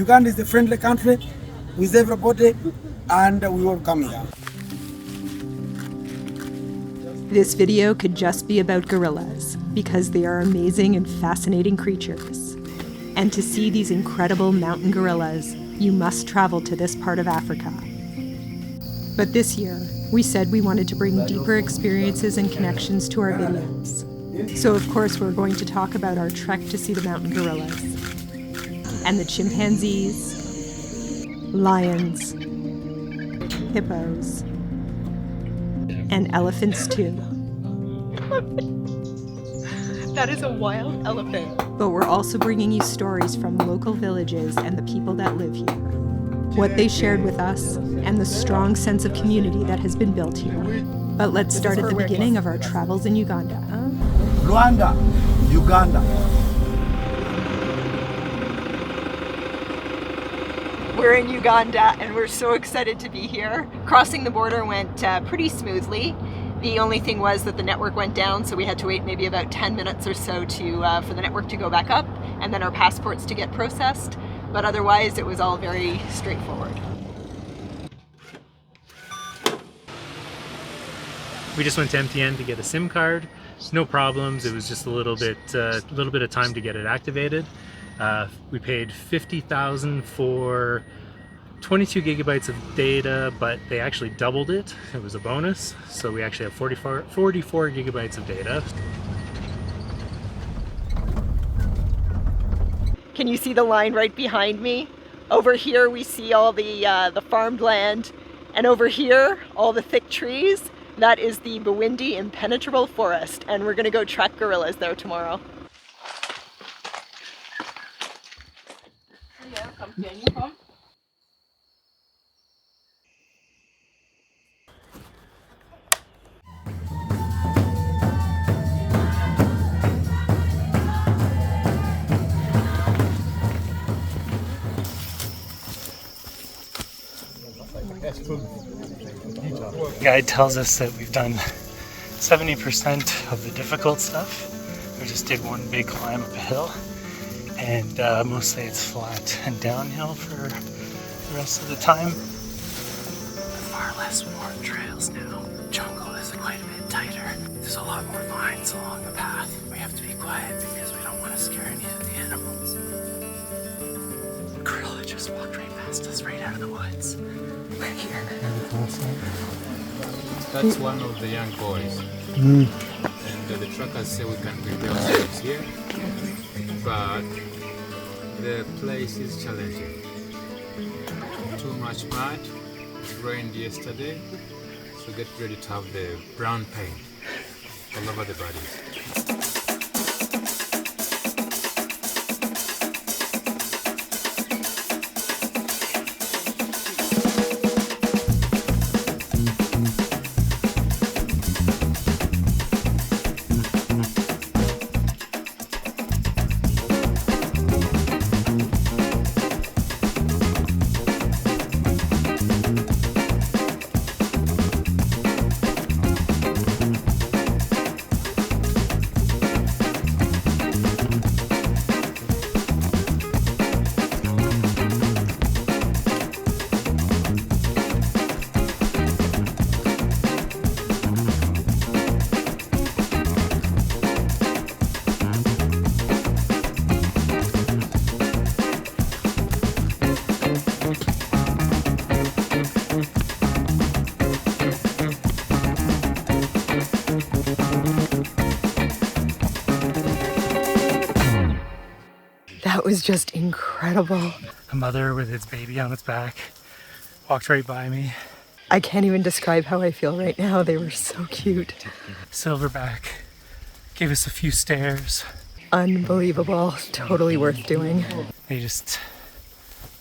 Uganda is a friendly country with everybody, and we welcome here. This video could just be about gorillas because they are amazing and fascinating creatures. And to see these incredible mountain gorillas, you must travel to this part of Africa. But this year, we said we wanted to bring deeper experiences and connections to our videos. So of course we're going to talk about our trek to see the mountain gorillas. And the chimpanzees, lions, hippos, and elephants too. That is a wild elephant. But we're also bringing you stories from local villages and the people that live here. What they shared with us, and the strong sense of community that has been built here. But let's start at the beginning of our travels in Uganda. Rwanda, Uganda. We're in Uganda and we're so excited to be here. Crossing the border went pretty smoothly. The only thing was that the network went down, so we had to wait maybe about 10 minutes or so for the network to go back up and then our passports to get processed. But otherwise, it was all very straightforward. We just went to MTN to get a SIM card. No problems. It was just a little bit of time to get it activated. We paid $50,000 for 22 gigabytes of data, but they actually doubled it. It was a bonus, so we actually have 44 gigabytes of data. Can you see the line right behind me? Over here we see all the farmed land, and over here all the thick trees. That is the Bwindi Impenetrable Forest, and we're gonna go track gorillas there tomorrow. The guide tells us that we've done 70% of the difficult stuff. We just did one big climb up a hill, and mostly it's flat and downhill for the rest of the time. Far less worn trails now. Jungle is quite a bit tighter. There's a lot more vines along the path. We have to be quiet because we don't want to scare any of the animals. Gorilla just walked right past us, right out of the woods. Right here. That's one of the young boys. And the truckers say we can prepare ourselves here, but the place is challenging. Too much mud, it rained yesterday, so get ready to have the brown paint all over the body. That was just incredible. A mother with its baby on its back walked right by me. I can't even describe how I feel right now. They were so cute. Silverback gave us a few stares. Unbelievable. Totally worth doing. They just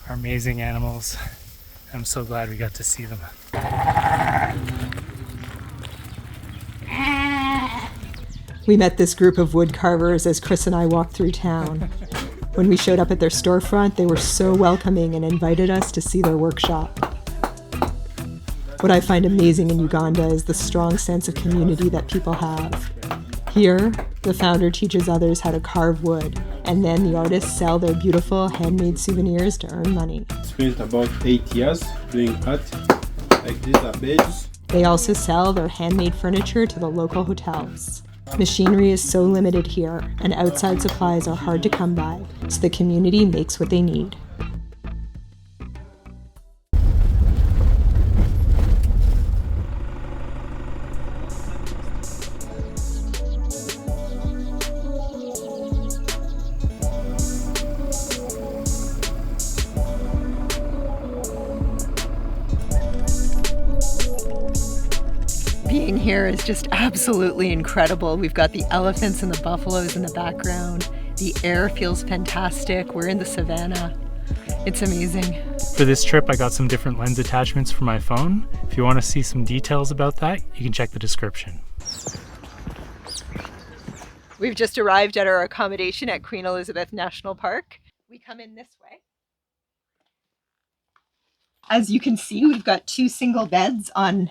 are amazing animals. I'm so glad we got to see them. We met this group of wood carvers as Chris and I walked through town. When we showed up at their storefront, they were so welcoming and invited us to see their workshop. What I find amazing in Uganda is the strong sense of community that people have. Here, the founder teaches others how to carve wood And then the artists sell their beautiful handmade souvenirs to earn money. Spent about 8 years doing art. Like these are beds. They also sell their handmade furniture to the local hotels. Machinery is so limited here, and outside supplies are hard to come by, so the community makes what they need. Being here is just absolutely incredible. We've got the elephants and the buffaloes in the background. The air feels fantastic. We're in the savannah. It's amazing. For this trip, I got some different lens attachments for my phone. If you want to see some details about that, you can check the description. We've just arrived at our accommodation at Queen Elizabeth National Park. We come in this way. As you can see, we've got 2 single beds on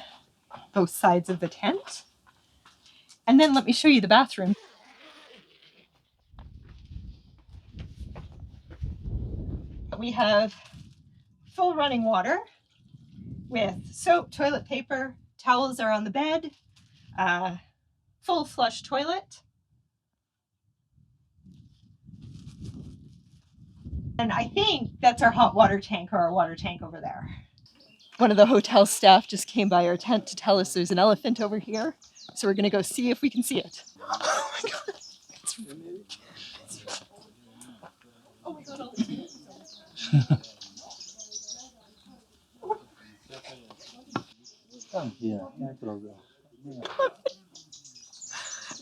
both sides of the tent. And then let me show you the bathroom. We have full running water with soap, toilet paper, towels are on the bed, full flush toilet. And I think that's our hot water tank or our water tank over there. One of the hotel staff just came by our tent to tell us there's an elephant over here. So we're gonna go see if we can see it. Oh my God. Oh my God.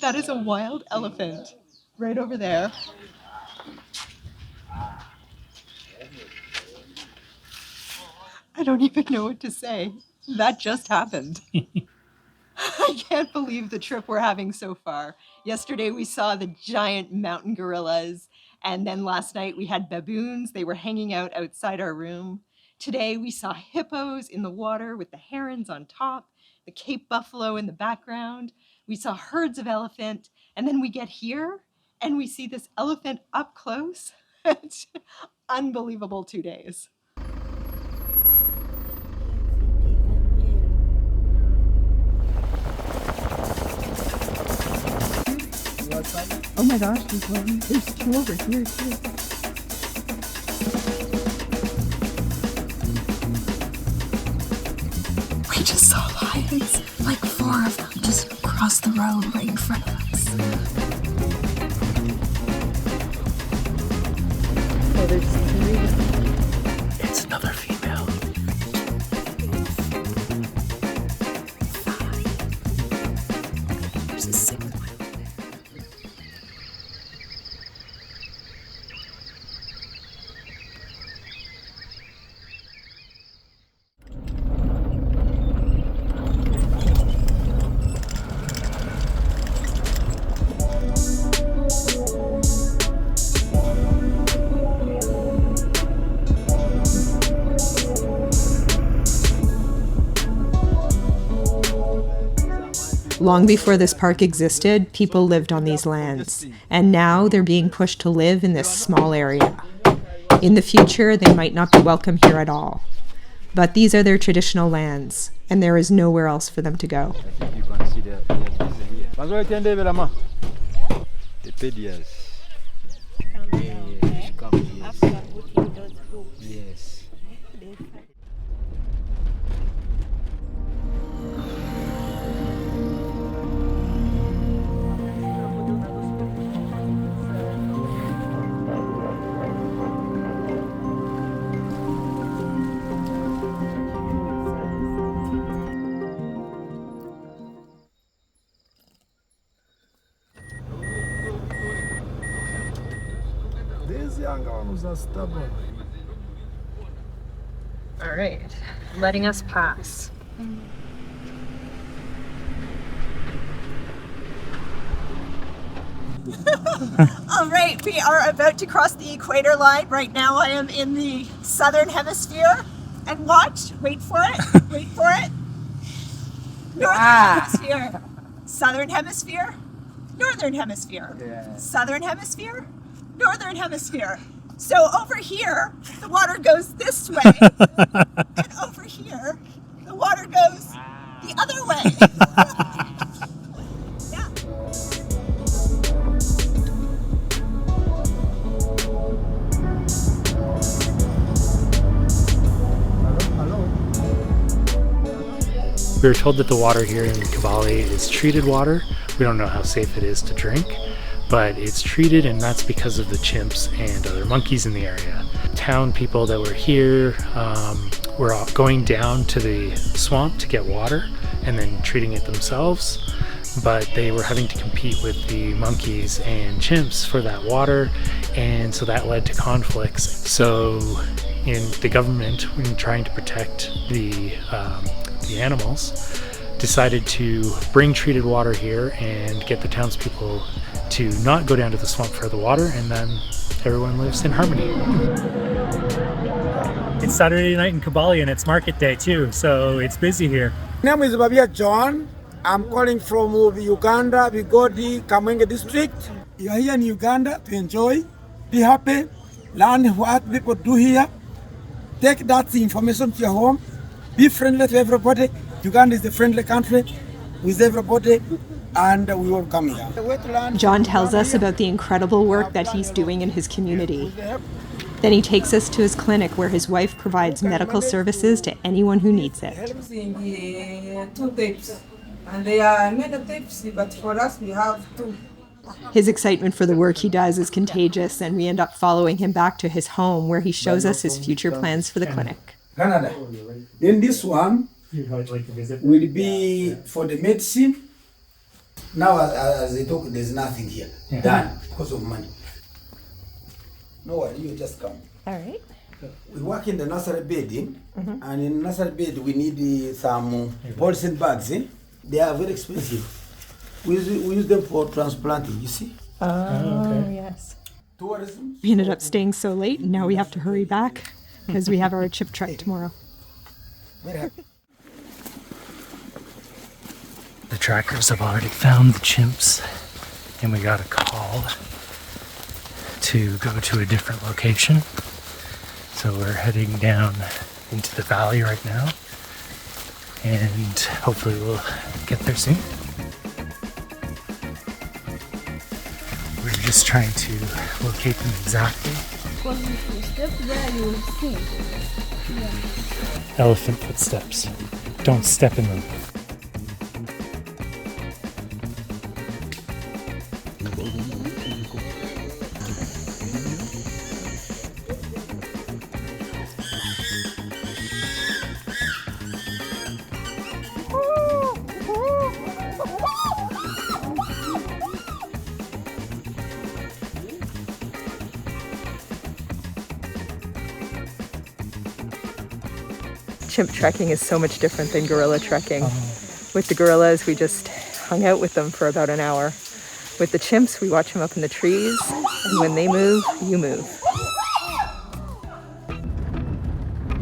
That is a wild elephant right over there. I don't even know what to say. That just happened. I can't believe the trip we're having so far. Yesterday we saw the giant mountain gorillas, and then last night we had baboons. They were hanging out outside our room. Today we saw hippos in the water with the herons on top, the Cape buffalo in the background. We saw herds of elephant, and then we get here and we see this elephant up close. It's unbelievable 2 days. Oh my gosh, there's 2 over here too. We just saw lions, like 4 of them just across the road right in front of us. Oh, there's 3. It's another female. There's a 6th one. Long before this park existed, people lived on these lands, and now they're being pushed to live in this small area. In the future, they might not be welcome here at all. But these are their traditional lands, and there is nowhere else for them to go. You can see the yes. These young ones are stubborn. All right, letting us pass. All right, we are about to cross the equator line. Right now I am in the southern hemisphere. And watch, wait for it, wait for it. Northern hemisphere, southern hemisphere, northern hemisphere, southern hemisphere, northern hemisphere. So over here, the water goes this way, and over here, the water goes the other way. Yeah. We were told that the water here in Kibale is treated water. We don't know how safe it is to drink, but it's treated, and that's because of the chimps and other monkeys in the area. Town people that were here were going down to the swamp to get water and then treating it themselves, but they were having to compete with the monkeys and chimps for that water, and so that led to conflicts. So in the government, when trying to protect the animals, decided to bring treated water here and get the townspeople to not go down to the swamp for the water, and then everyone lives in harmony. It's Saturday night in Kibale and it's market day too, so it's busy here. My name is Babia John. I'm calling from Uganda, Bigodi, Kamwenge district. You are here in Uganda to enjoy, be happy, learn what people do here, take that information to your home, be friendly to everybody. Uganda is a friendly country with everybody, and we welcome here. John tells us about the incredible work that he's doing in his community. Then he takes us to his clinic where his wife provides medical services to anyone who needs it. Helps in the 2 tips, and they are many tips, but for us we have 2. His excitement for the work he does is contagious, and we end up following him back to his home where he shows us his future plans for the clinic. Canada. Then this one will be for the medicine. Now, as they talk, there's nothing here done because of money. No worry, you just come. All right. We work in the nursery bed, and in nursery bed we need some polythene bags. They are very expensive. We use them for transplanting, you see. Oh, yes. Tourism. We ended up staying so late, and now we have to hurry back because we have our chip trek tomorrow. Very happy. The trackers have already found the chimps, and we got a call to go to a different location. So we're heading down into the valley right now, and hopefully we'll get there soon. We're just trying to locate them exactly. Elephant footsteps. Don't step in them. Chimp trekking is so much different than gorilla trekking. With the gorillas, we just hung out with them for about an hour. With the chimps, we watch them up in the trees, and when they move, you move.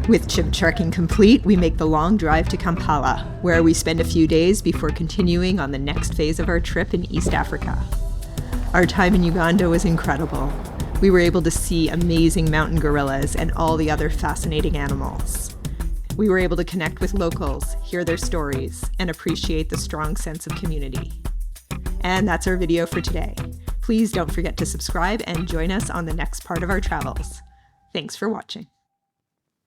With chimp trekking complete, we make the long drive to Kampala, where we spend a few days before continuing on the next phase of our trip in East Africa. Our time in Uganda was incredible. We were able to see amazing mountain gorillas and all the other fascinating animals. We were able to connect with locals, hear their stories, and appreciate the strong sense of community. And that's our video for today. Please don't forget to subscribe and join us on the next part of our travels. Thanks for watching.